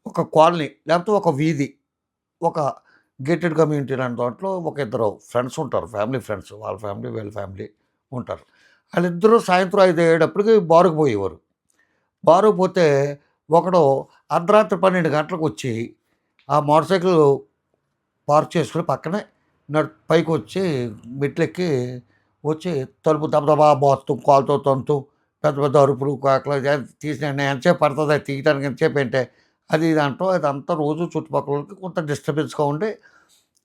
ఒక కాలనీ లేకపోతే ఒక వీధి, ఒక గేటెడ్ కమ్యూనిటీ లాంటి దాంట్లో ఒక ఇద్దరు ఫ్రెండ్స్ ఉంటారు. Family friends. వాళ్ళ ఫ్యామిలీ, వీళ్ళ ఫ్యామిలీ ఉంటారు. ఆళ్ళిద్దరూ సాయంత్రం 5 అయ్యేటప్పటికి బారుకు పోయేవారు. బారుకు పోతే ఒకడు అర్ధరాత్రి 12 గంటలకొచ్చి ఆ మోటార్ సైకిల్ పార్క్ చేసుకొని పక్కనే పైకొచ్చి మెట్లెక్కి వచ్చి తలుపు దబదబా బాదుతూ, కాలుతో తంతూ, పెద్ద పెద్ద అరుపులు, కేకలు తీసినండి ఎంతసేపు పడతది అది తీయటానికి ఎంతసేపేంటే, అది ఇది అంటాం. అదంతా రోజు చుట్టుపక్కలోళ్ళకి కొంత డిస్టర్బెన్స్‌గా ఉండి,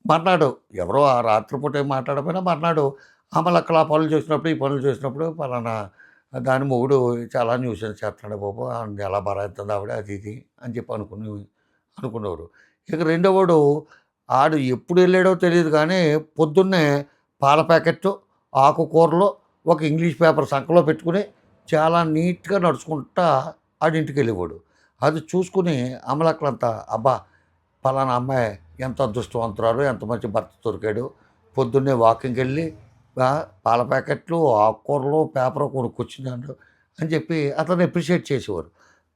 మర్నాడు ఎవరో ఆ రాత్రి పూట ఏం మాట్లాడకపోయినా మర్నాడు అమలక్కలు ఆ పనులు చేసినప్పుడు, ఈ పనులు చేసినప్పుడు పలానా దాని మొగుడు చాలా న్యూసెన్స్ చేస్తున్నాడే బాబు! ఆడిని ఎలా బరాయిత్తంది ఆవిడ అది ఇది అని చెప్పి అనుకునేవారు. ఇక రెండోవాడు ఆడు ఎప్పుడెళ్ళాడో తెలీదు గానీ, పొద్దున్నే పాల ప్యాకెట్టు, ఆకుకూరలు, ఒక ఇంగ్లీష్ పేపర్ సంకలో పెట్టుకొని, చాలా నీట్‌గా నడుచుకుంటా ఆడింటికెళ్ళేవాడు. అది చూసుకొని అమలక్కలంతా, అబ్బా! పలానా అమ్మాయి ఎంత అదృష్టవంతురాలు, ఎంత మంచి భర్త దొరికాడు. పొద్దున్నే వాకింగ్‌కెళ్ళి పాల ప్యాకెట్లు, ఆకుకూరలు, పేపరు కొనుక్కొచ్చిందండు అని చెప్పి అతన్ని అప్రిషియేట్ చేసేవారు.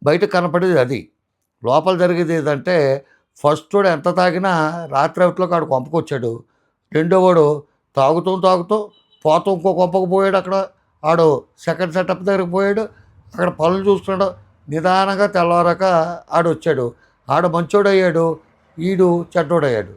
బయట కనపడేది అది. లోపల జరిగేదేదంటే ఫస్టోడు ఎంత తాగినా రాత్రి అవతలోకి ఆడు కొంపకొచ్చాడు. రెండోవాడు తాగుతూ పోతూ ఇంకో కొంపకు పోయాడక్కడ. ఆడు సెకండ్ సెటప్ దగ్గరికి పోయాడు. అక్కడ పనులు చూస్తున్నాడు. నిదానంగా తెల్లవారాక ఆడొచ్చాడు. ఆడు మంచోడయ్యాడు. ఈడు చెడ్డోడయ్యాడు.